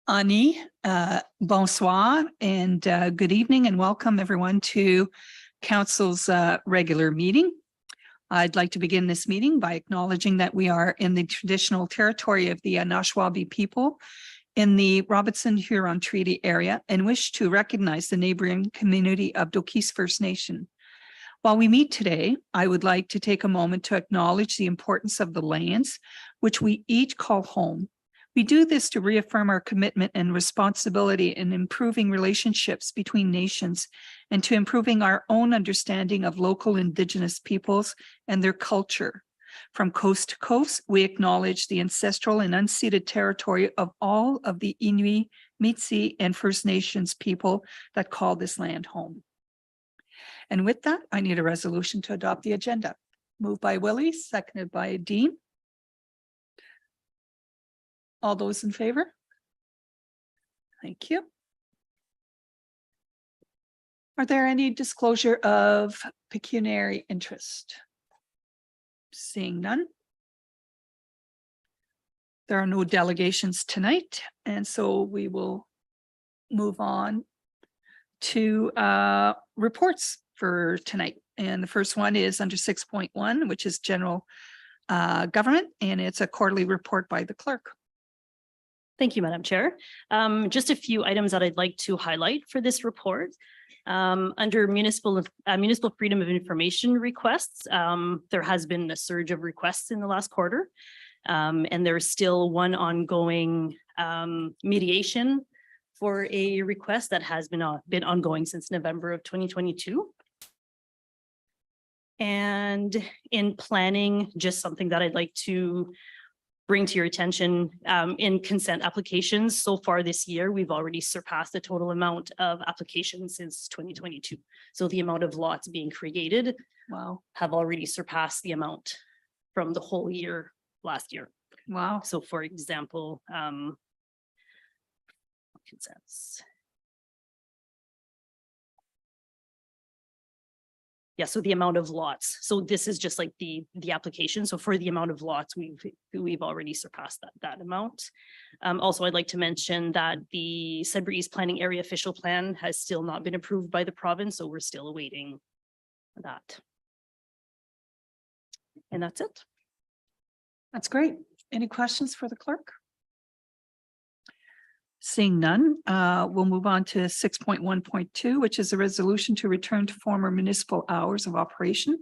Ani, bonsoir, and good evening, and welcome everyone to Council's regular meeting. I'd like to begin this meeting by acknowledging that we are in the traditional territory of the Anashwabi people in the Robinson-Huron Treaty area and wish to recognize the neighboring community of Dokis First Nation. While we meet today, I would like to take a moment to acknowledge the importance of the lands which we each call home. We do this to reaffirm our commitment and responsibility in improving relationships between nations and to improving our own understanding of local Indigenous peoples and their culture. From coast to coast, we acknowledge the ancestral and unceded territory of all of the Inuit, Métis, and First Nations people that call this land home. And with that, I need a resolution to adopt the agenda. Moved by Willie, seconded by Dean. All those in favor? Thank you. Are there any disclosure of pecuniary interest? Seeing none. There are no delegations tonight, and so we will move on to reports for tonight. And the first one is under 6.1, which is general government, and it's a quarterly report by the clerk. Thank you, Madam Chair. Just a few items that I'd like to highlight for this report. Under municipal freedom of information requests, there has been a surge of requests in the last quarter, and there's still one ongoing mediation for a request that has been ongoing since November of 2022. And in planning, just something that I'd like to bring to your attention, in consent applications so far this year, we've already surpassed the total amount of applications since 2022. So the amount of lots being created have already surpassed the amount from the whole year last year. Wow. So for example, consents. Yeah, so the amount of lots. So this is just like the application. So for the amount of lots, we've already surpassed that amount. Also, I'd like to mention that the Sudbury East Planning Area Official Plan has still not been approved by the province, so we're still awaiting that. And that's it. That's great. Any questions for the clerk? Seeing none, we'll move on to 6.1.2, which is a resolution to return to former municipal hours of operation.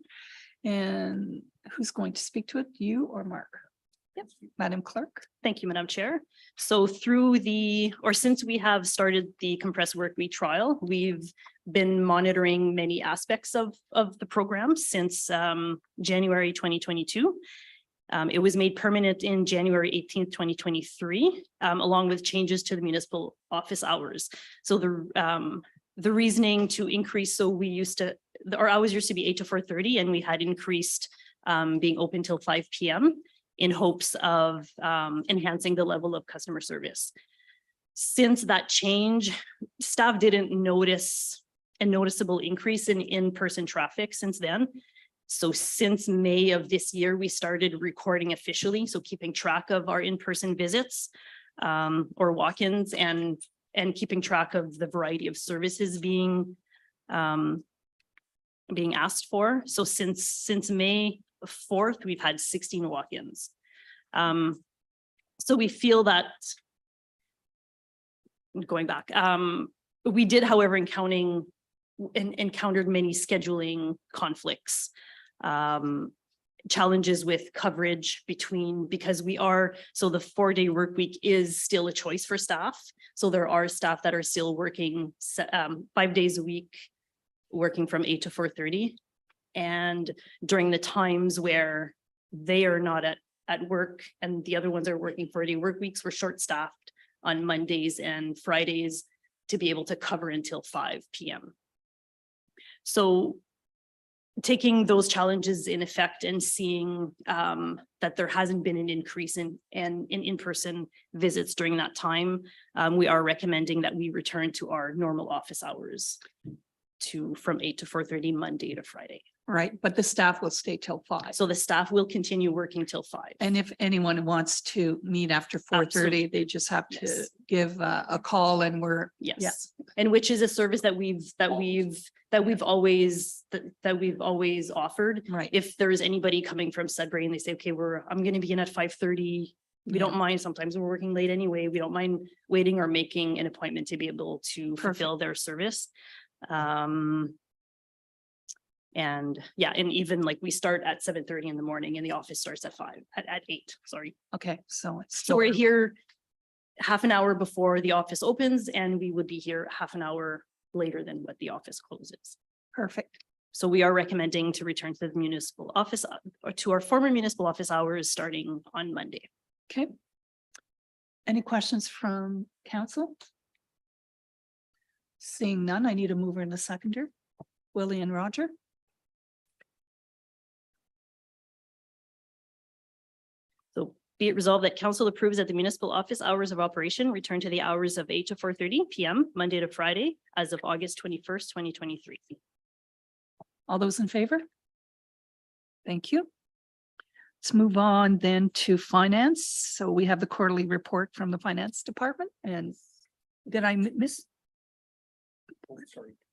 And who's going to speak to it, you or Mark? Yep. Madam Clerk. Thank you, Madam Chair. So since we have started the compressed work week trial, we've been monitoring many aspects of the program since January 2022. It was made permanent in January 18th, 2023, along with changes to the municipal office hours. So the reasoning to increase, so our hours used to be 8 to 4:30, and we had increased being open till 5 p.m. in hopes of enhancing the level of customer service. Since that change, staff didn't notice a noticeable increase in in-person traffic since then. So since May of this year, we started recording officially, so keeping track of our in-person visits or walk-ins and keeping track of the variety of services being asked for. So since May 4th, we've had 16 walk-ins. So we feel that, going back, we did, however, encountered many scheduling conflicts. Challenges with coverage because so the 4-day work week is still a choice for staff. So there are staff that are still working 5 days a week, working from 8 to 4:30. And during the times where they are not at work and the other ones are working 4-day work weeks, we're short-staffed on Mondays and Fridays to be able to cover until 5 p.m. So taking those challenges in effect and seeing that there hasn't been an increase in in-person visits during that time, we are recommending that we return to our normal office hours from 8 to 4:30 Monday to Friday. right? But the staff will stay till 5. So the staff will continue working till 5. And if anyone wants to meet after 4:30, Absolutely. they just have to Yes. give a call and we're, Yes, and which is a service that we've always offered. right. If there is anybody coming from Sudbury and they say, okay, I'm gonna be in at 5:30. We don't mind. Sometimes we're working late anyway. We don't mind waiting or making an appointment to be able to fulfill their service. And yeah, and even like we start at 7:30 in the morning and the office starts at 8, sorry. Okay, so it's So still, we're here half an hour before the office opens and we would be here half an hour later than what the office closes. perfect. So we are recommending to return to the municipal office or to our former municipal office hours starting on Monday. Okay. Any questions from council? Seeing none, I need a mover and a seconder. Willie and Roger. So be it resolved that council approves that the municipal office hours of operation return to the hours of 8 to 4:30 PM, Monday to Friday, as of August 21st, 2023. All those in favor? Thank you. Let's move on then to finance. So we have the quarterly report from the finance department and did I miss?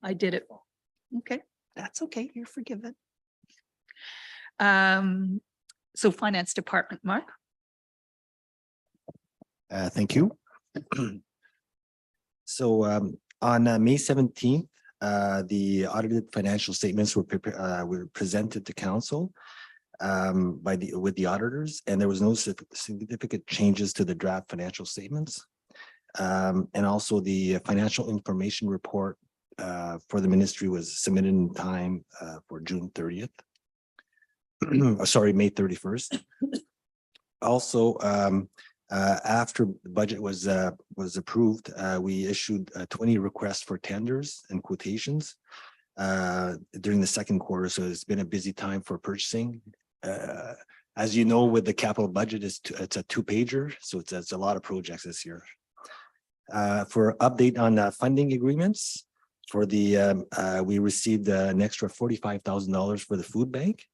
I did it. Okay, that's okay. You're forgiven. So finance department, Mark? Thank you. So on May 17th, the audited financial statements were presented to council with the auditors, and there was no significant changes to the draft financial statements. And also the financial information report for the ministry was submitted in time for June 30th. Sorry, May 31st. Also, after the budget was approved, we issued 20 requests for tenders and quotations during the second quarter. So it's been a busy time for purchasing. As you know, with the capital budget, it's a 2-pager, so it's a lot of projects this year. For update on funding agreements, for the we received an extra $45,000 for the food bank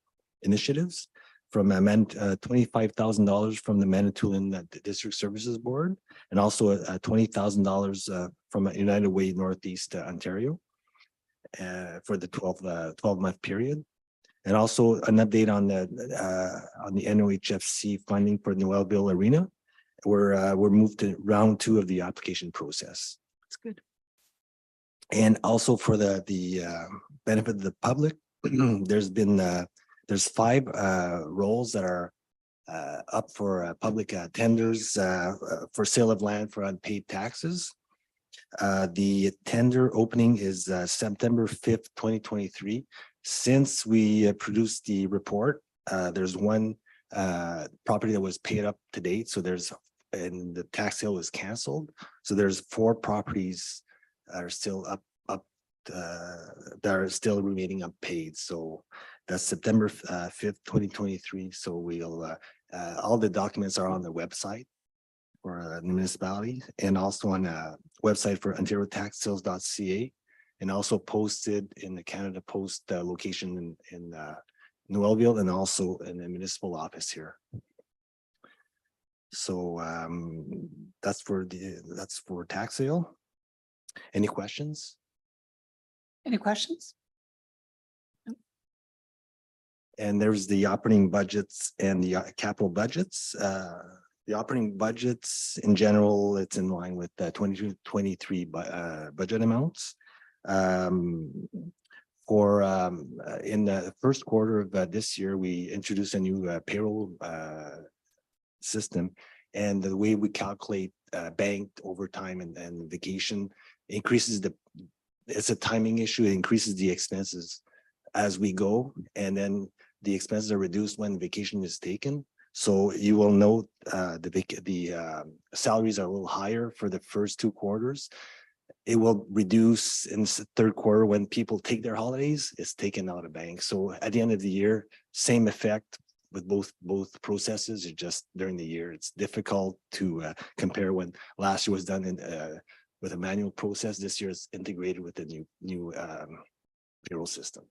initiatives, from $25,000 from the Manitoulin District Services Board, and also $20,000 from United Way Northeast Ontario for the 12-month period. And also an update on the NOHFC funding for Noelville Arena. We're moved to round 2 of the application process. That's good. And also for the benefit of the public, there's 5 roles that are up for public tenders for sale of land for unpaid taxes. The tender opening is September 5th, 2023. Since we produced the report, there's one property that was paid up to date. So and the tax sale was canceled. So there's 4 properties that are still that are still remaining unpaid. So that's September 5th, 2023. So we'll all the documents are on the website for the municipality, and also on a website for ontariotaxsales.ca, and also posted in the Canada Post location in Noelville, and also in the municipal office here. So that's for tax sale. Any questions? Any questions? And there's the operating budgets and the capital budgets. The operating budgets in general, it's in line with the 22-23 budget amounts. In the first quarter of this year, we introduced a new payroll system, and the way we calculate banked overtime and vacation increases it's a timing issue. It increases the expenses as we go, and then the expenses are reduced when vacation is taken. So you will note the salaries are a little higher for the first 2 quarters. It will reduce in the third quarter when people take their holidays. It's taken out of bank. So at the end of the year, same effect with both processes. It's just during the year, it's difficult to compare when last year was done with a manual process. This year is integrated with the new payroll system.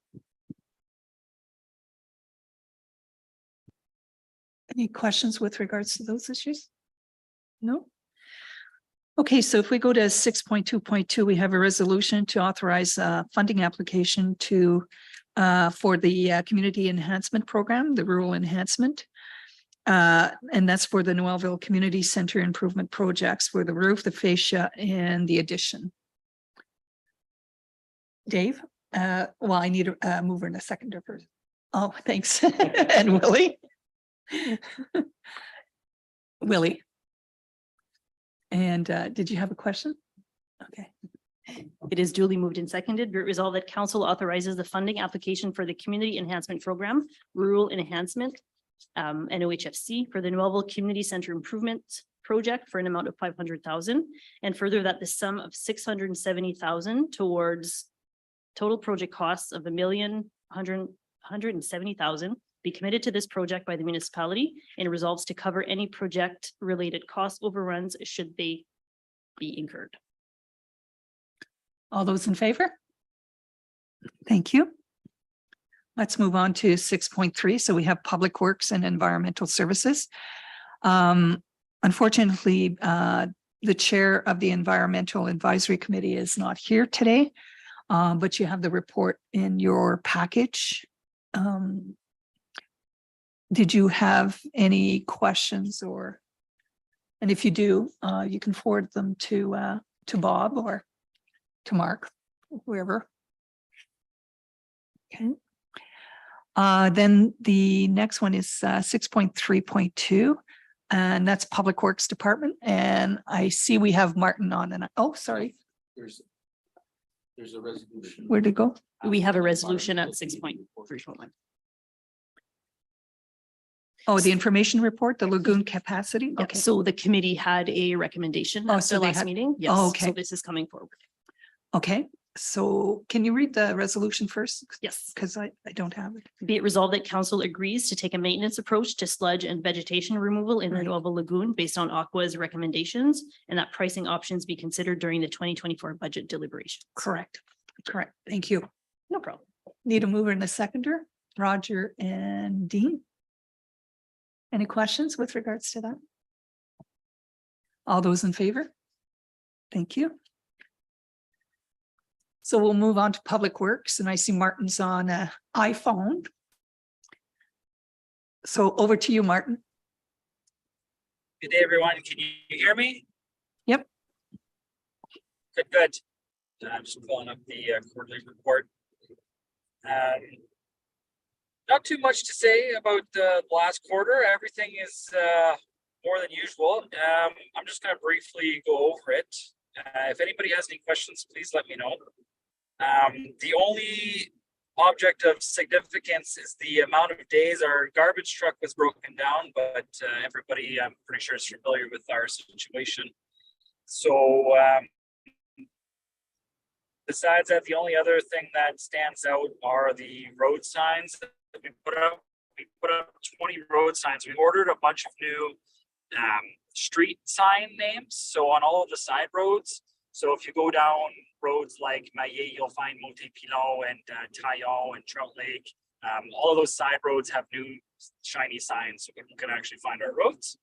Any questions with regards to those issues? No? Okay, so if we go to 6.2.2, we have a resolution to authorize funding application to for the community enhancement program, the rural enhancement. And that's for the Noelville Community Center improvement projects for the roof, the fascia, and the addition. Dave, well, I need a mover and a seconder first. Oh, thanks. And Willie. Willie. And did you have a question? Okay. It is duly moved and seconded. Be it resolved that council authorizes the funding application for the Community Enhancement Program, Rural Enhancement, NOHFC, for the Noelville Community Center Improvement Project for an amount of 500,000, and further that the sum of 670,000 towards total project costs of $1,170,000 be committed to this project by the municipality, and resolves to cover any project related cost overruns should they be incurred. All those in favor? Thank you. Let's move on to 6.3. So we have Public Works and Environmental Services. Unfortunately, the chair of the Environmental Advisory Committee is not here today, but you have the report in your package. Did you have any questions or, and if you do, you can forward them to Bob or to Mark, whoever. Okay. Then the next one is 6.3.2, and that's Public Works Department. And I see we have Martin on, and oh, sorry. There's a resolution. Where'd it go? We have a resolution at 6.3.1. Oh, the information report, the lagoon capacity. Yeah, Okay. so the committee had a recommendation Oh, at so the they last had- meeting. Yes. Oh, okay. So this is coming forward. Okay. So can you read the resolution first? Yes. Because I don't have it. Be it resolved that council agrees to take a maintenance approach to sludge and vegetation removal in the Right. Noelville Lagoon based on Aqua's recommendations, and that pricing options be considered during the 2024 budget deliberations. Correct. Correct. Thank you. No problem. Need a mover and a seconder, Roger and Dean. Any questions with regards to that? All those in favor? Thank you. So we'll move on to Public Works, and I see Martin's on an iPhone. So over to you, Martin. Good day, everyone. Can you hear me? Yep. Good, good. I'm just pulling up the quarterly report. Not too much to say about the last quarter. Everything is more than usual. I'm just going to briefly go over it. If anybody has any questions, please let me know. The only object of significance is the amount of days our garbage truck was broken down, but everybody, I'm pretty sure, is familiar with our situation. So besides that, the only other thing that stands out are the road signs that we put up. We put up 20 road signs. We ordered a bunch of new street sign names. So on all of the side roads. So if you go down roads like Maillet, you'll find Montépilon and Taillon and Trout Lake. All of those side roads have new shiny signs, so people can actually find our roads.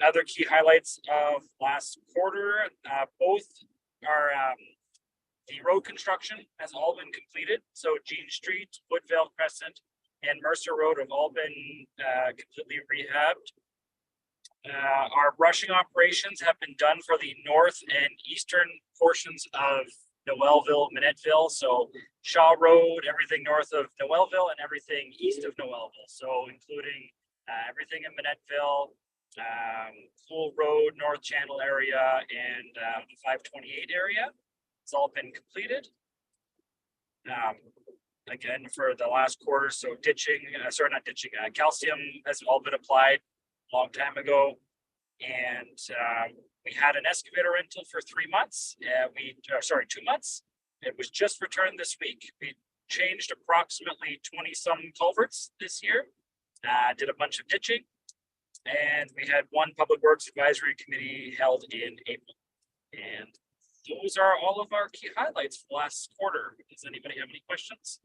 Other key highlights of last quarter, both are the road construction has all been completed. So Jean Street, Woodvale Crescent, and Mercer Road have all been completely rehabbed. Our brushing operations have been done for the north and eastern portions of Noelville, Minettville. So Shaw Road, everything north of Noelville, and everything east of Noelville. So including everything in Minettville, Pool Road, North Channel area, and the 528 area. It's all been completed. Again, for the last quarter, so ditching, not ditching, calcium has all been applied a long time ago. And we had an excavator rental for 3 months. 2 months. It was just returned this week. We changed approximately 20 some culverts this year, did a bunch of ditching. And we had one Public Works Advisory Committee held in April. And those are all of our key highlights for the last quarter. Does anybody have any questions?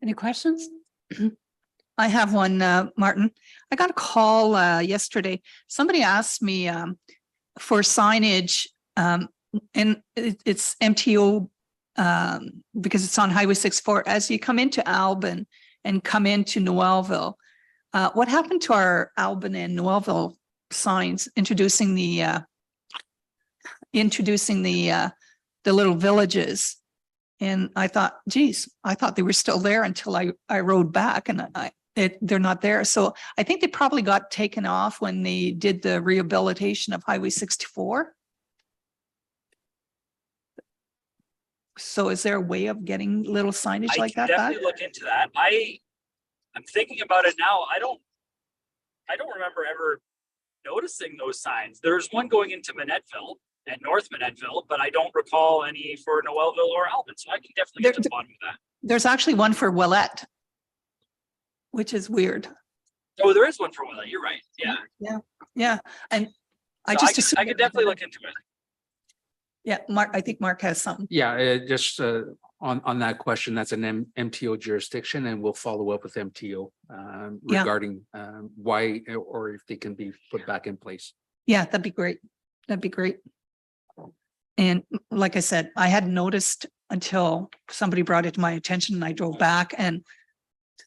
Any questions? I have one, Martin. I got a call yesterday. Somebody asked me for signage, and it's MTO because it's on Highway 64 as you come into Albin and come into Noelville. What happened to our Albin and Noelville signs introducing the little villages? And I thought, geez, I thought they were still there until I rode back, and they're not there. So I think they probably got taken off when they did the rehabilitation of Highway 64. So is there a way of getting little signage I like can that back? definitely look into that. I'm thinking about it now. I don't remember ever noticing those signs. There's one going into Minettville and North Minettville, but I don't recall any for Noelville or Albin. So I can definitely get to the bottom of that. There's actually one for Willette, which is weird. Oh, there is one for Willet. You're right. Yeah. Yeah. And I So just I could definitely look into it. Yeah, Mark, I think Mark has something. Yeah, just on that question, that's an MTO jurisdiction, and we'll follow up with MTO Yeah. regarding why or if they can be put back in place. Yeah, that'd be great. That'd be great. And like I said, I hadn't noticed until somebody brought it to my attention and I drove back and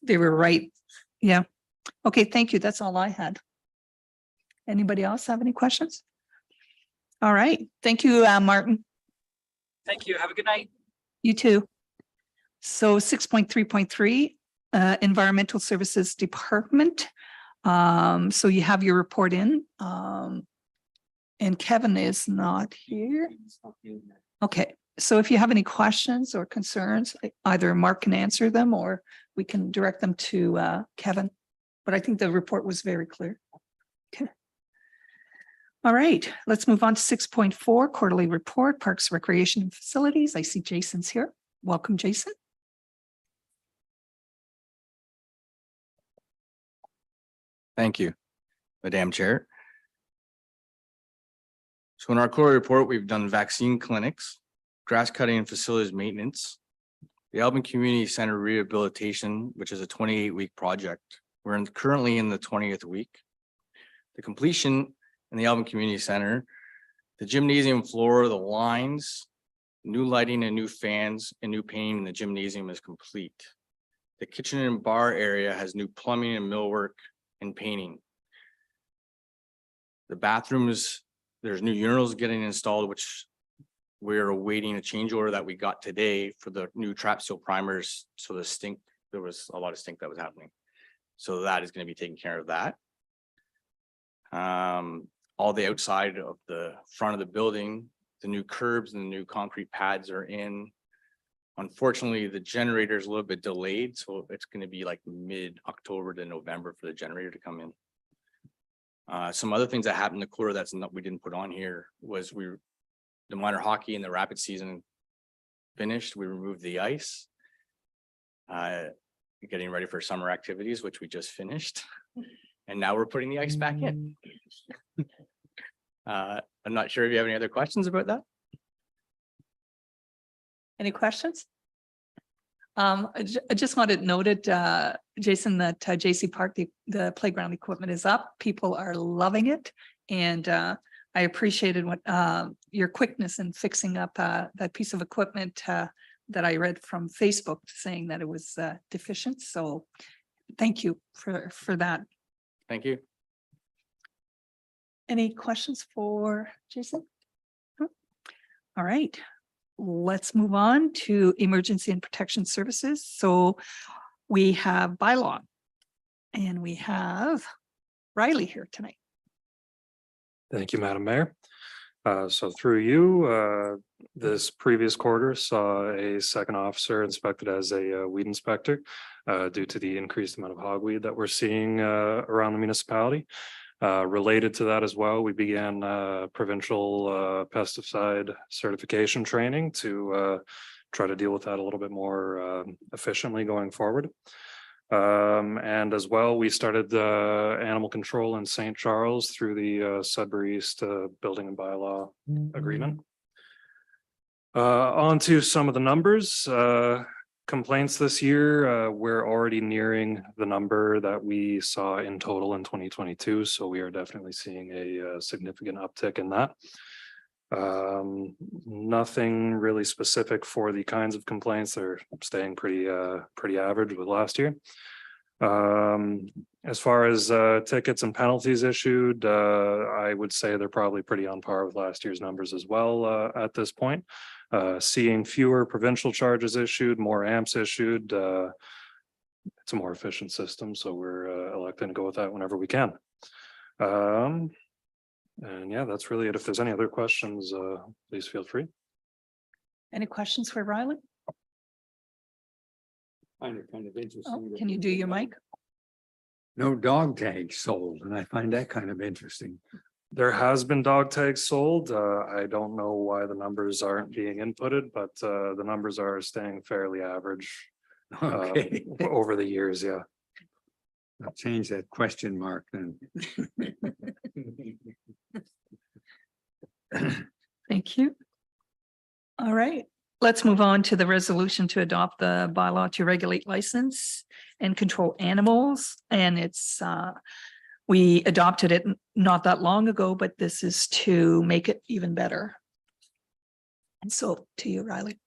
they were right. Yeah. Okay, thank you. That's all I had. Anybody else have any questions? All right. Thank you, Martin. Thank you. Have a good night. You too. So 6.3.3, Environmental Services Department. So you have your report in. And Kevin is not here. Okay, so if you have any questions or concerns, either Mark can answer them or we can direct them to Kevin. But I think the report was very clear. Okay. All right, let's move on to 6.4, Quarterly Report, Parks, Recreation and Facilities. I see Jason's here. Welcome, Jason. Thank you, Madam Chair. So in our quarterly report, we've done vaccine clinics, grass cutting and facilities maintenance, the Albin Community Center rehabilitation, which is a 28-week project. We're currently in the 20th week. The completion in the Albin Community Center, the gymnasium floor, the lines, new lighting and new fans and new painting in the gymnasium is complete. The kitchen and bar area has new plumbing and millwork and painting. The bathrooms, there's new urinals getting installed, which we're awaiting a change order that we got today for the new trap seal primers. So the stink, there was a lot of stink that was happening. So that is going to be taking care of that. All the outside of the front of the building, the new curbs and the new concrete pads are in. Unfortunately, the generator is a little bit delayed, so it's going to be like mid-October to November for the generator to come in. Some other things that happened in the quarter that's not, we didn't put on here was the minor hockey and the rapid season finished. We removed the ice. Getting ready for summer activities, which we just finished. And now we're putting the ice back in. I'm not sure if you have any other questions about that. Any questions? I just wanted noted, Jason, that JC Park, the playground equipment is up. People are loving it. And I appreciated what your quickness in fixing up that piece of equipment that I read from Facebook saying that it was deficient. So thank you for that. Thank you. Any questions for Jason? All right. Let's move on to Emergency and Protection Services. So we have bylaw and we have Riley here tonight. Thank you, Madam Mayor. So through you, this previous quarter saw a second officer inspected as a weed inspector due to the increased amount of hogweed that we're seeing around the municipality. Related to that as well, we began provincial pesticide certification training to try to deal with that a little bit more efficiently going forward. And as well, we started animal control in St. Charles through the Sudbury East Building and Bylaw Agreement. On to some of the numbers. complaints this year, we're already nearing the number that we saw in total in 2022. So we are definitely seeing a significant uptick in that. Nothing really specific for the kinds of complaints. They're staying pretty average with last year. As far as tickets and penalties issued, I would say they're probably pretty on par with last year's numbers as well at this point. Seeing fewer provincial charges issued, more amps issued. It's a more efficient system, so we're electing to go with that whenever we can. And yeah, that's really it. If there's any other questions, please feel free. Any questions for Riley? Find it kind of Oh, interesting. can you do your mic? No dog tags sold, and I find that kind of interesting. There has been dog tags sold. I don't know why the numbers aren't being inputted, but the numbers are staying fairly average Okay, over the years. Yeah. I'll change that question mark then. Thank you. All right, let's move on to the resolution to adopt the bylaw to regulate license and control animals. And it's, we adopted it not that long ago, but this is to make it even better. And so to you, Riley.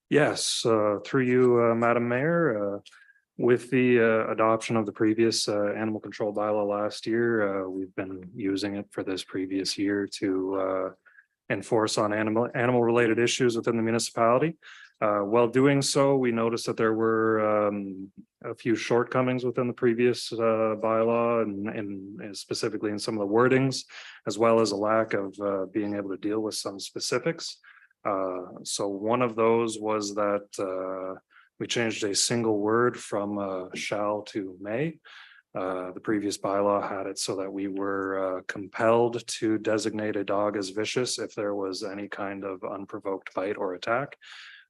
Yes, through you, Madam Mayor, with the adoption of the previous animal control bylaw last year, we've been using it for this previous year to enforce on animal related issues within the municipality. While doing so, we noticed that there were a few shortcomings within the previous bylaw and specifically in some of the wordings, as well as a lack of being able to deal with some specifics. So one of those was that we changed a single word from shall to may. The previous bylaw had it so that we were compelled to designate a dog as vicious if there was any kind of unprovoked bite or attack.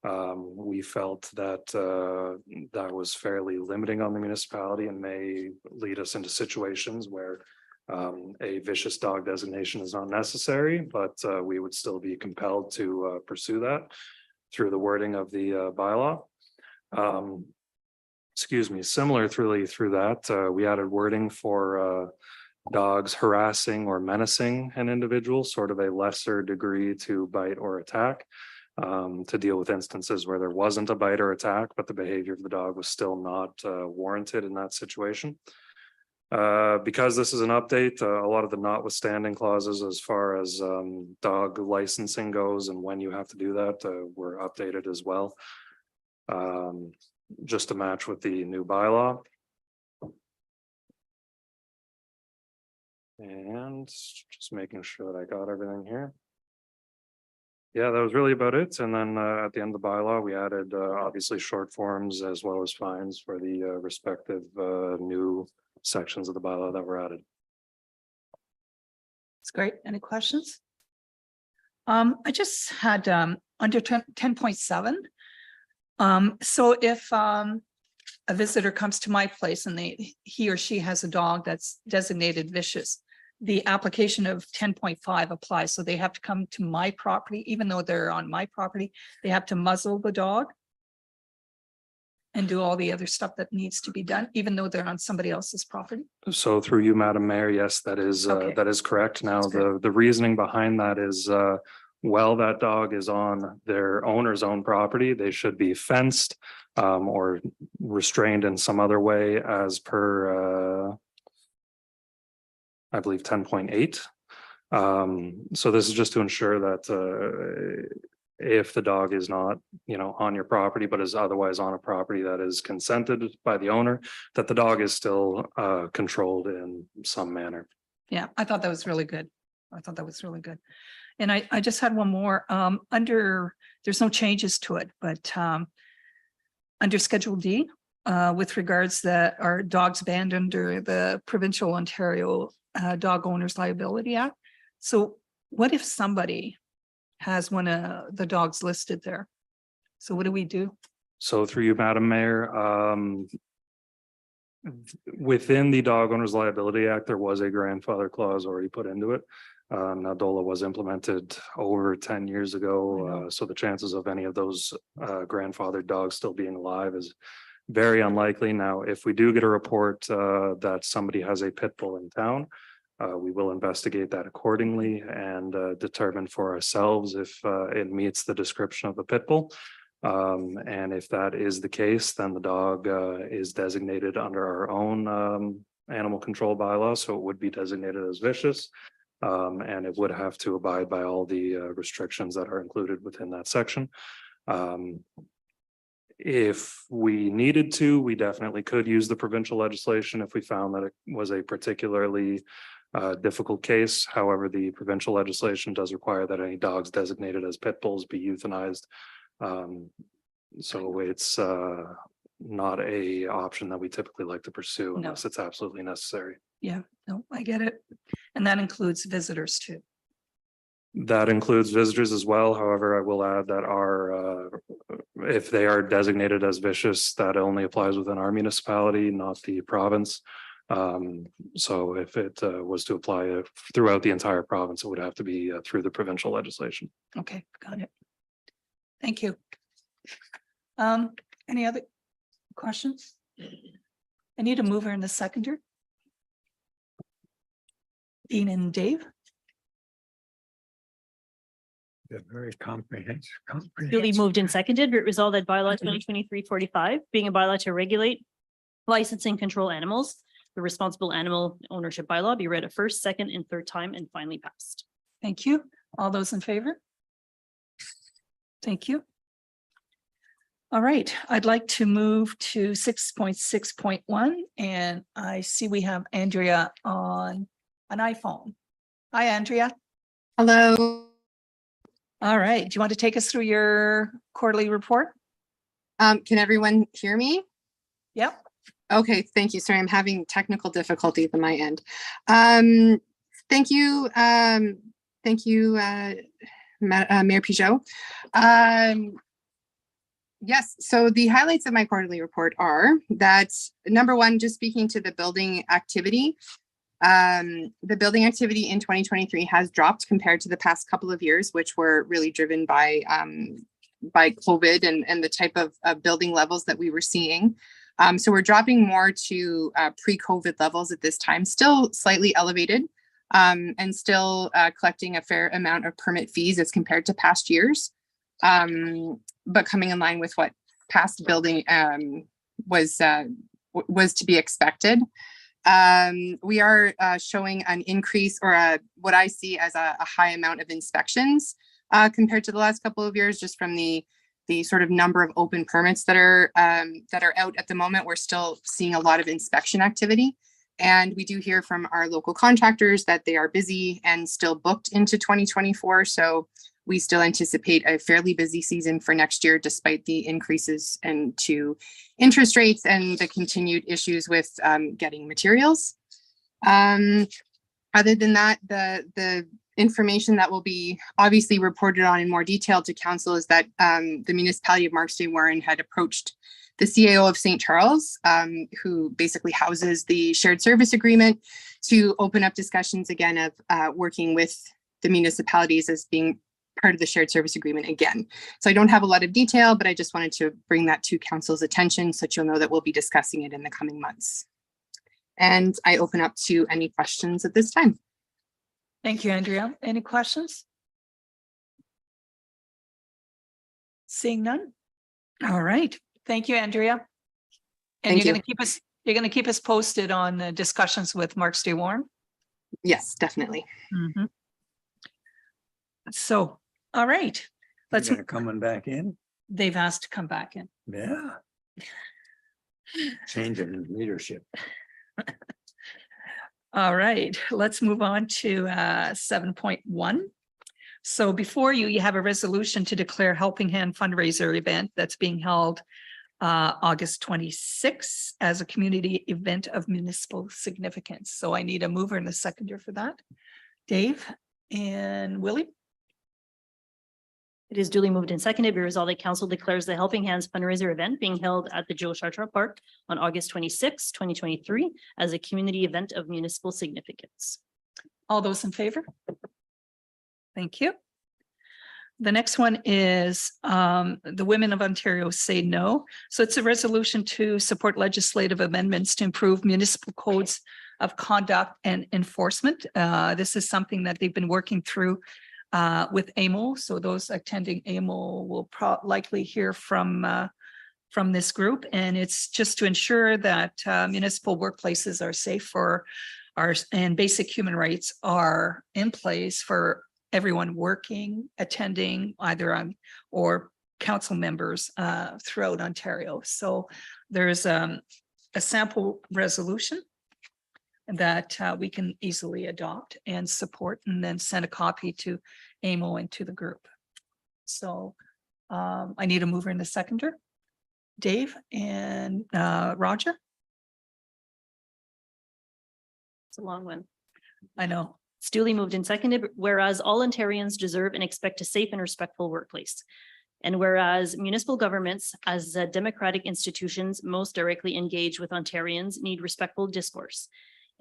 We felt that that was fairly limiting on the municipality and may lead us into situations where a vicious dog designation is not necessary, but we would still be compelled to pursue that through the wording of the bylaw. Excuse me, similar through that, we added wording for dogs harassing or menacing an individual, sort of a lesser degree to bite or attack, to deal with instances where there wasn't a bite or attack, but the behavior of the dog was still not warranted in that situation. Because this is an update, a lot of the notwithstanding clauses as far as dog licensing goes and when you have to do that were updated as well. Just to match with the new bylaw. And just making sure that I got everything here. Yeah, that was really about it. And then at the end of the bylaw, we added obviously short forms as well as fines for the respective new sections of the bylaw that were added. It's great. Any questions? I just had under 10.7. So if a visitor comes to my place and he or she has a dog that's designated vicious, the application of 10.5 applies. So they have to come to my property, even though they're on my property, they have to muzzle the dog and do all the other stuff that needs to be done, even though they're on somebody else's property. So through you, Madam Mayor, yes, that is Okay. correct. Now, That's good. the reasoning behind that is while that dog is on their owner's own property, they should be fenced or restrained in some other way as per I believe 10.8. So this is just to ensure that if the dog is not, on your property, but is otherwise on a property that is consented by the owner, that the dog is still controlled in some manner. Yeah, I thought that was really good. I thought that was really good. And I just had one more, there's no changes to it, but under Schedule D, with regards that are dogs banned under the Provincial Ontario Dog Owners Liability Act. So what if somebody has one of the dogs listed there? So what do we do? So through you, Madam Mayor, Within the Dog Owners Liability Act, there was a grandfather clause already put into it. Now DOLA was implemented over 10 years ago, so the chances of any of those grandfathered dogs still being alive is very unlikely. Now, if we do get a report that somebody has a pit bull in town, we will investigate that accordingly and determine for ourselves if it meets the description of a pit bull. And if that is the case, then the dog is designated under our own animal control bylaw, so it would be designated as vicious. And it would have to abide by all the restrictions that are included within that section. If we needed to, we definitely could use the provincial legislation if we found that it was a particularly difficult case. However, the provincial legislation does require that any dogs designated as pit bulls be euthanized. So it's not a option that we typically like to pursue No. unless it's absolutely necessary. Yeah, no, I get it. And that includes visitors too. That includes visitors as well. However, I will add that if they are designated as vicious, that only applies within our municipality, not the province. So if it was to apply throughout the entire province, it would have to be through the provincial legislation. Okay, got it. Thank you. Any other questions? I need a mover and a seconder. Dean and Dave. They're very comprehensive. Duly moved and seconded, be it resolved that bylaw 2023-45, being a bylaw to regulate, license and control animals, the responsible animal ownership bylaw be read a first, second, and third time and finally passed. Thank you. All those in favor? Thank you. All right, I'd like to move to 6.6.1, and I see we have Andrea on an iPhone. Hi, Andrea. Hello. All right, do you want to take us through your quarterly report? Can everyone hear me? Yep. Okay, thank you. Sorry, I'm having technical difficulties on my end. Thank you. Thank you, Mayor Pigeot. Yes, so the highlights of my quarterly report are that number one, just speaking to the building activity. The building activity in 2023 has dropped compared to the past couple of years, which were really driven by COVID and the type of building levels that we were seeing. So we're dropping more to pre-COVID levels at this time, still slightly elevated and still collecting a fair amount of permit fees as compared to past years, but coming in line with what past building was to be expected. We are showing an increase or what I see as a high amount of inspections compared to the last couple of years, just from the sort of number of open permits that are out at the moment. We're still seeing a lot of inspection activity. And we do hear from our local contractors that they are busy and still booked into 2024. So we still anticipate a fairly busy season for next year, despite the increases to interest rates and the continued issues with getting materials. Other than that, the information that will be obviously reported on in more detail to council is that the municipality of Markstay-Warren had approached the CAO of St. Charles, who basically houses the shared service agreement, to open up discussions again of working with the municipalities as being part of the shared service agreement again. So I don't have a lot of detail, but I just wanted to bring that to council's attention so that you'll know that we'll be discussing it in the coming months. And I open up to any questions at this time. Thank you, Andrea. Any questions? Seeing none? All right. Thank you, Andrea. And Thank you're going to keep us posted on the discussions with Markstay-Warren? Yes, definitely. Mm-hmm. So, all right. Let's. Coming back in. They've asked to come back in. Yeah. Changing in leadership. All right, let's move on to 7.1. So before you have a resolution to declare Helping Hand fundraiser event that's being held August 26th as a community event of municipal significance. So I need a mover and a seconder for that. Dave and Willie. It is duly moved and seconded. Be resolved that council declares the Helping Hands fundraiser event being held at the Joe Chartra Park on August 26, 2023 as a community event of municipal significance. All those in favor? Thank you. The next one is the Women of Ontario Say No. So it's a resolution to support legislative amendments to improve municipal codes of conduct and enforcement. This is something that they've been working through with AMO. So those attending AMO will likely hear from this group. And it's just to ensure that municipal workplaces are safe for and basic human rights are in place for everyone working, attending either on or council members throughout Ontario. So there's a sample resolution that we can easily adopt and support, and then send a copy to AMO and to the group. So I need a mover and a seconder. Dave and Roger. It's a long one. I know. It's duly moved and seconded, whereas all Ontarians deserve and expect a safe and respectful workplace. And whereas municipal governments as democratic institutions most directly engage with Ontarians need respectful discourse.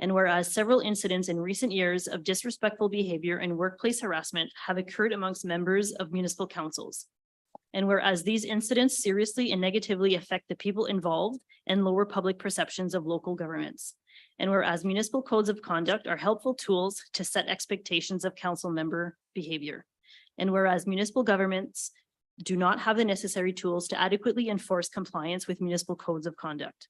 And whereas several incidents in recent years of disrespectful behavior and workplace harassment have occurred amongst members of municipal councils. And whereas these incidents seriously and negatively affect the people involved and lower public perceptions of local governments. And whereas municipal codes of conduct are helpful tools to set expectations of council member behavior. And whereas municipal governments do not have the necessary tools to adequately enforce compliance with municipal codes of conduct.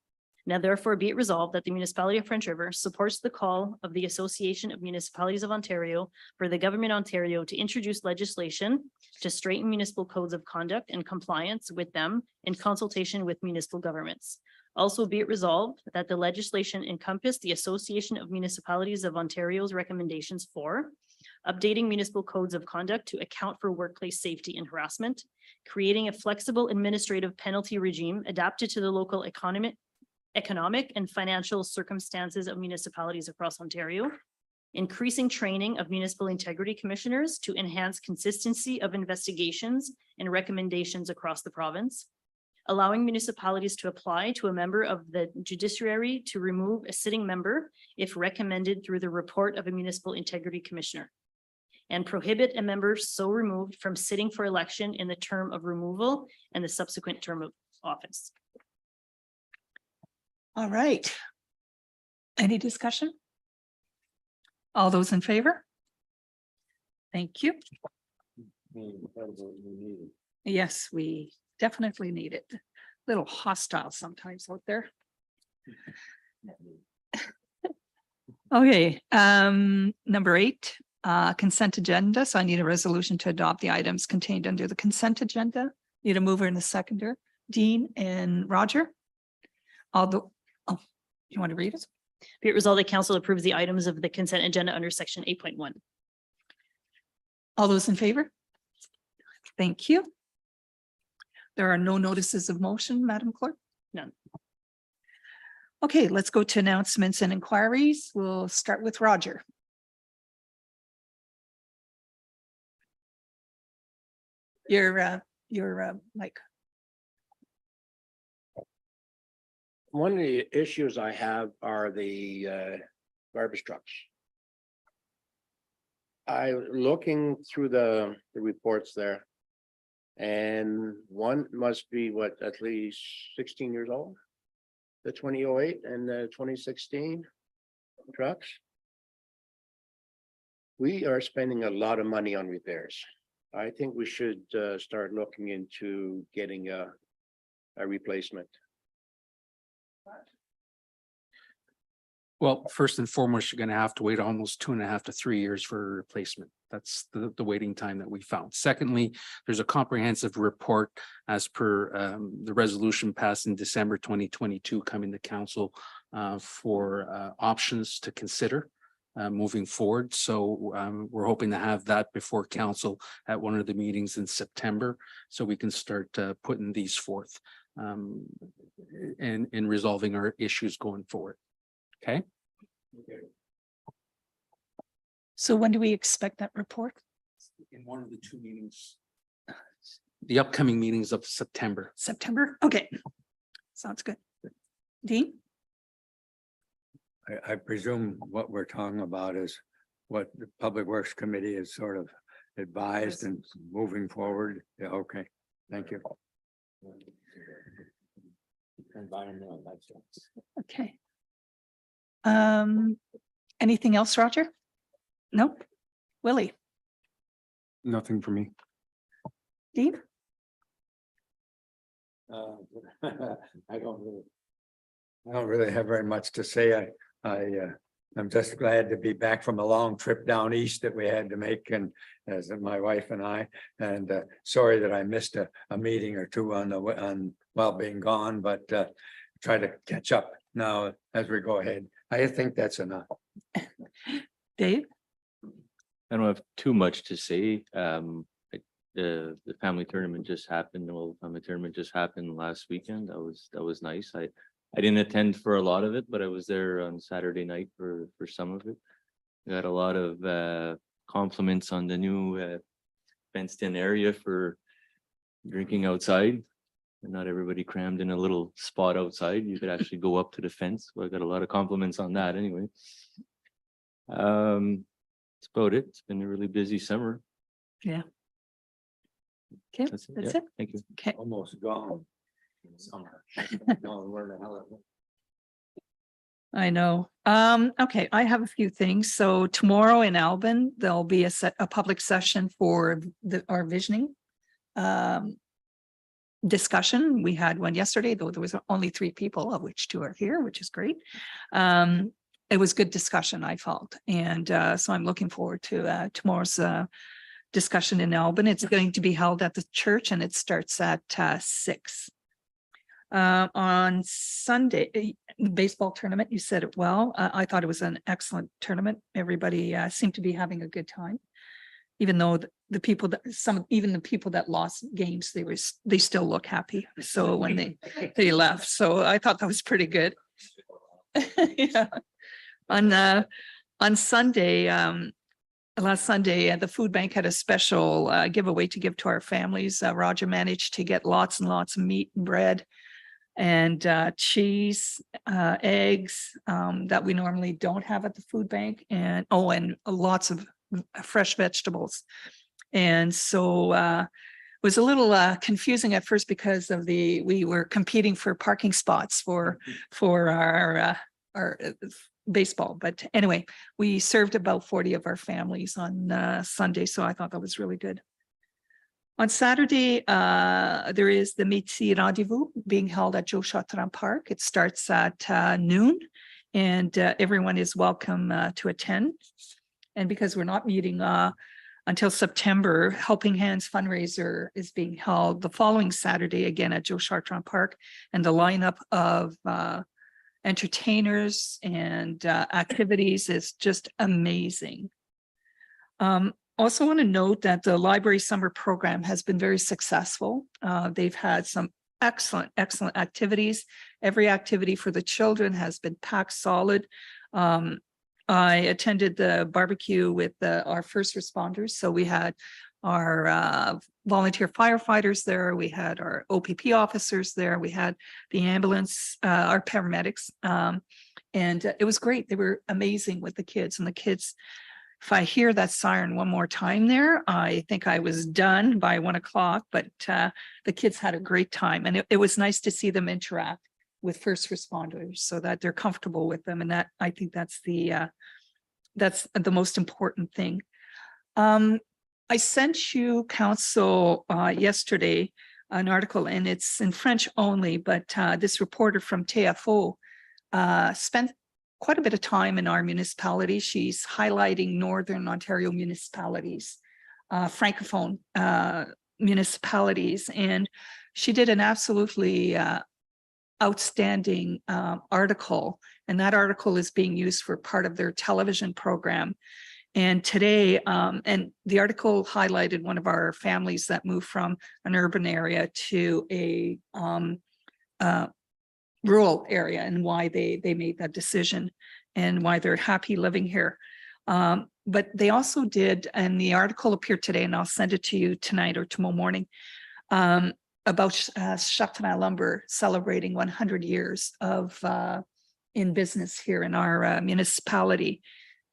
Now therefore be it resolved that the municipality of French River supports the call of the Association of Municipalities of Ontario for the Government of Ontario to introduce legislation to straighten municipal codes of conduct and compliance with them in consultation with municipal governments. Also be it resolved that the legislation encompass the Association of Municipalities of Ontario's recommendations for updating municipal codes of conduct to account for workplace safety and harassment, creating a flexible administrative penalty regime adapted to the local economic and financial circumstances of municipalities across Ontario, increasing training of municipal integrity commissioners to enhance consistency of investigations and recommendations across the province, allowing municipalities to apply to a member of the judiciary to remove a sitting member if recommended through the report of a municipal integrity commissioner, and prohibit a member so removed from sitting for election in the term of removal and the subsequent term of office. All right. Any discussion? All those in favor? Thank you. Yes, we definitely need it. Little hostile sometimes out there. Okay, number 8, consent agenda. So I need a resolution to adopt the items contained under the consent agenda. Need a mover and a seconder. Dean and Roger. You want to read it? Be it resolved that council approves the items of the consent agenda under section 8.1. All those in favor? Thank you. There are no notices of motion, Madam Clerk? None. Okay, let's go to announcements and inquiries. We'll start with Roger. Your mic. One of the issues I have are the garbage trucks. Looking through the reports there. And one must be at least 16 years old. The 2008 and the 2016 trucks. We are spending a lot of money on repairs. I think we should start looking into getting a replacement. Well, first and foremost, you're going to have to wait almost 2.5 to 3 years for a replacement. That's the waiting time that we found. Secondly, there's a comprehensive report as per the resolution passed in December 2022 coming to council for options to consider moving forward. So we're hoping to have that before council at one of the meetings in September, so we can start putting these forth and resolving our issues going forward. Okay. So when do we expect that report? In one of the 2 meetings the upcoming meetings of September. September? Okay. Sounds good. Dean? I presume what we're talking about is what the Public Works Committee is sort of advised and moving forward. Yeah, okay, thank you. Environmental lifestyles. Okay. Anything else, Roger? Nope. Willie? Nothing for me. Dean? I don't really have very much to say. I'm just glad to be back from a long trip down east that we had to make, and as my wife and I, and sorry that I missed a meeting or two while being gone, but try to catch up now as we go ahead. I think that's enough. Dave? I don't have too much to say. The family tournament just happened. The World Family Tournament just happened last weekend. That was nice. I didn't attend for a lot of it, but I was there on Saturday night for some of it. I got a lot of compliments on the new fenced in area for drinking outside. And not everybody crammed in a little spot outside. You could actually go up to the fence. So I got a lot of compliments on that anyway. That's about it. It's been a really busy summer. Yeah. Okay, That's that's yeah, it. Thank you. Okay. Almost gone. Summer. No, where the hell it went. I know. Okay, I have a few things. So tomorrow in Albin, there'll be a public session for our visioning discussion. We had one yesterday, though there was only 3 people, of which 2 are here, which is great. It was good discussion, I felt. And so I'm looking forward to tomorrow's discussion in Albin. It's going to be held at the church and it starts at 6. On Sunday, the baseball tournament, you said it well. I thought it was an excellent tournament. Everybody seemed to be having a good time. Even though the people that even the people that lost games, they still look happy. So when they left, so I thought that was pretty good. Yeah. On Sunday, last Sunday, the food bank had a special giveaway to give to our families. Roger managed to get lots and lots of meat and bread and cheese, eggs that we normally don't have at the food bank, and lots of fresh vegetables. And so it was a little confusing at first because of we were competing for parking spots for our baseball. But anyway, we served about 40 of our families on Sunday. So I thought that was really good. On Saturday, there is the Métis Rendezvous being held at Joe Chartrand Park. It starts at noon and everyone is welcome to attend. And because we're not meeting until September, Helping Hands fundraiser is being held the following Saturday, again at Joe Chartrand Park. And the lineup of entertainers and activities is just amazing. Also want to note that the library summer program has been very successful. They've had some excellent activities. Every activity for the children has been packed solid. I attended the barbecue with our first responders. So we had our volunteer firefighters there. We had our OPP officers there. We had the ambulance, our paramedics. And it was great. They were amazing with the kids. And the kids, if I hear that siren one more time there, I think I was done by 1 o'clock, but the kids had a great time. And it was nice to see them interact with first responders so that they're comfortable with them. And that, I think that's the most important thing. I sent you, Council, yesterday an article, and it's in French only, but this reporter from TFO spent quite a bit of time in our municipality. She's highlighting Northern Ontario municipalities, Francophone municipalities, and she did an absolutely outstanding article, and that article is being used for part of their television program. And today, and the article highlighted one of our families that moved from an urban area to a rural area and why they made that decision and why they're happy living here. But they also did, and the article appeared today, and I'll send it to you tonight or tomorrow morning. about Châteauneuf Lumber celebrating 100 years of in business here in our municipality.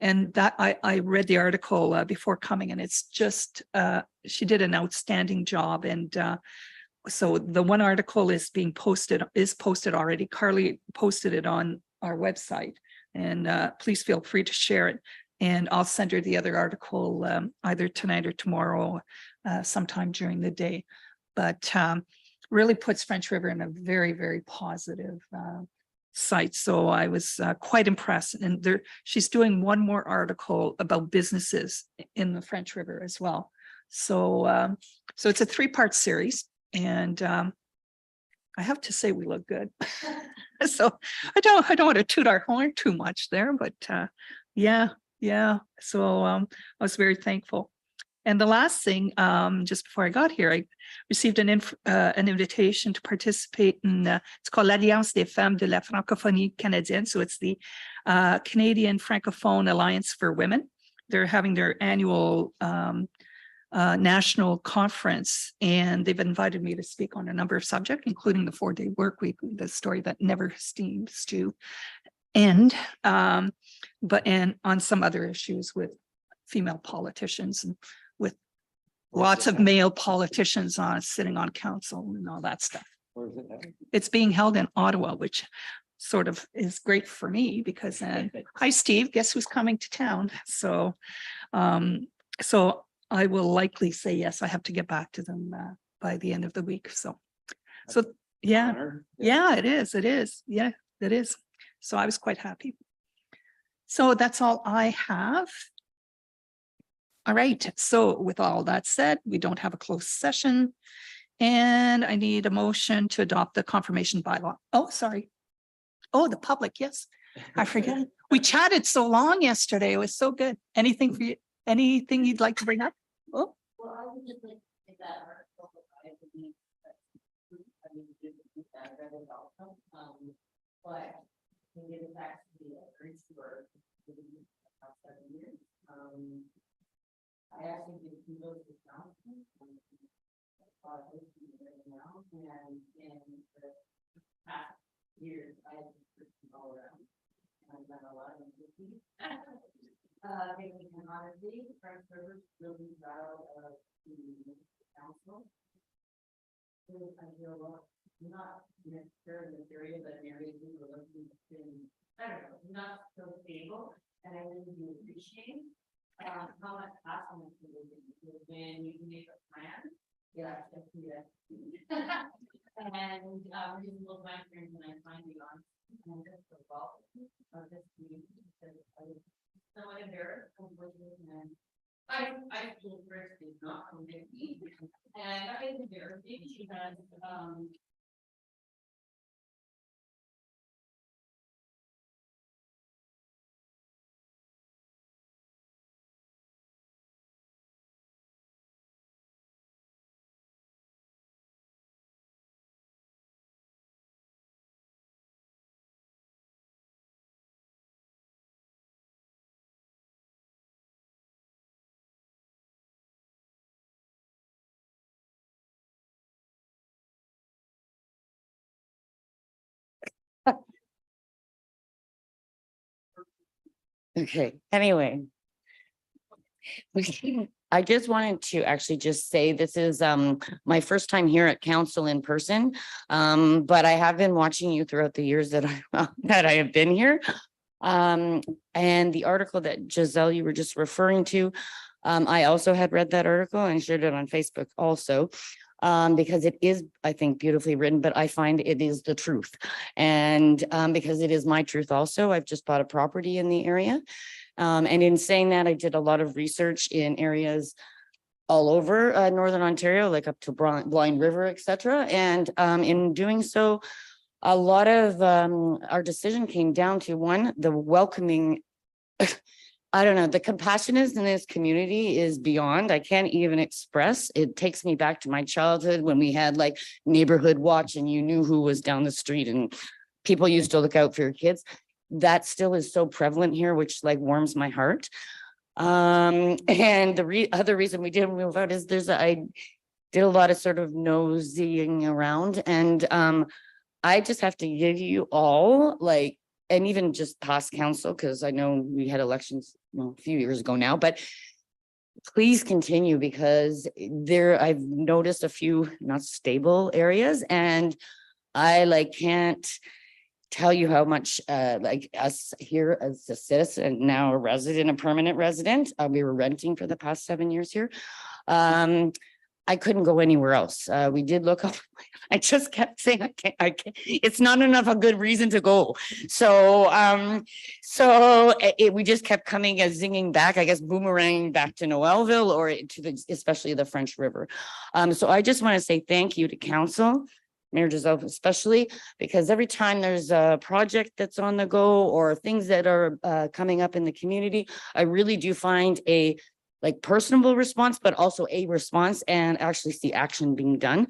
And that I read the article before coming, and it's just she did an outstanding job. And so the one article is posted already. Carly posted it on our website, and please feel free to share it. And I'll send her the other article either tonight or tomorrow, sometime during the day. But really puts French River in a very, very positive site. So I was quite impressed. And she's doing one more article about businesses in the French River as well. So so it's a 3-part series, and I have to say we look good. So I don't want to toot our horn too much there, but yeah. So I was very thankful. And the last thing, just before I got here, I received an invitation to participate in, it's called l'Alliance des Femmes de la Francophonie Canadienne. So it's the Canadian Francophone Alliance for Women. They're having their annual national conference, and they've invited me to speak on a number of subjects, including the 4-day work week, the story that never seems to end, and on some other issues with female politicians and with lots of male politicians sitting on council and all that stuff. It's being held in Ottawa, which sort of is great for me because hi, Steve, guess who's coming to town? So, so I will likely say yes. I have to get back to them by the end of the week. So yeah, it is. Yeah, it is. So I was quite happy. So that's all I have. All right, so with all that said, we don't have a closed session, and I need a motion to adopt the confirmation bylaw. Oh, sorry. Oh, the public, yes, I forget. We chatted so long yesterday. It was so good. Anything for you? Anything you'd like to bring up? Oh. Well, I would just like to get that article. But we get it back to the for 7 years. I actually did two votes with Johnson. Right now, and in the past years, I've been all around. And I've done a lot of things. Taking an honesty, French River really proud of the council. I feel not necessarily in this area, but in areas we were looking to, I don't know, not so stable, and I really do appreciate how much hassle when you make a plan. Yeah, and reasonable time frames, and I find you on and just the fault of this meeting because I was somewhat embarrassed, and I feel first is not convict me, and that is embarrassing because okay, anyway. I just wanted to actually just say this is my first time here at council in person. But I have been watching you throughout the years that I have been here. And the article that Giselle you were just referring to, I also had read that article and shared it on Facebook also. Because it is, I think, beautifully written, but I find it is the truth. And because it is my truth also, I've just bought a property in the area. And in saying that, I did a lot of research in areas all over Northern Ontario, like up to Blind River, etc. And in doing so, a lot of our decision came down to one, the welcoming I don't know, the compassionateness in this community is beyond, I can't even express. It takes me back to my childhood when we had like neighborhood watch and you knew who was down the street and people used to look out for your kids. That still is so prevalent here, which like warms my heart. And the other reason we didn't move out is there's did a lot of sort of nosing around, and I just have to give you all like, and even just past council, because I know we had elections, well, a few years ago now, but please continue, because I've noticed a few not stable areas, and I like can't tell you how much like us here as a citizen, now a resident, a permanent resident, we were renting for the past 7 years here. I couldn't go anywhere else. We did look up. I just kept saying, I can't, it's not enough a good reason to go. So, we just kept coming as zinging back, I guess, boomeranging back to Noelville or to especially the French River. So I just want to say thank you to council, Mayor Giselle especially, because every time there's a project that's on the go or things that are coming up in the community, I really do find a like personable response, but also a response and actually see action being done.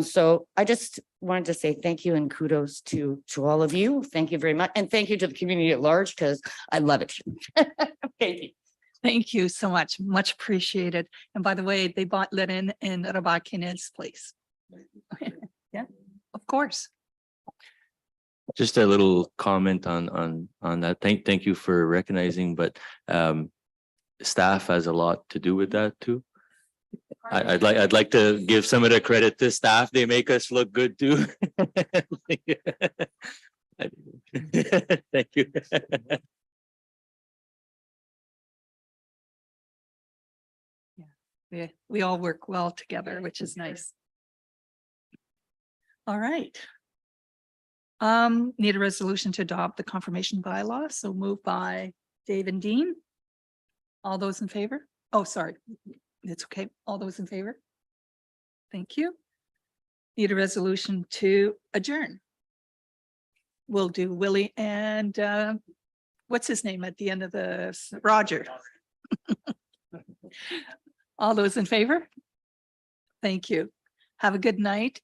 So I just wanted to say thank you and kudos to all of you. Thank you very much. And thank you to the community at large, because I love it. Thank you. Thank you so much. Much appreciated. And by the way, they bought Lenin in Rabakin's place. Yeah, of course. Just a little comment on that. Thank you for recognizing, but staff has a lot to do with that too. I'd like to give some of the credit to staff. They make us look good too. Thank you. We all work well together, which is nice. All right. Need a resolution to adopt the confirmation bylaw. So moved by Dave and Dean. All those in favor? Oh, sorry. It's okay. All those in favor? Thank you. Need a resolution to adjourn. We'll do Willie and what's his name at the end of the Roger. All those in favor? Thank you. Have a good night.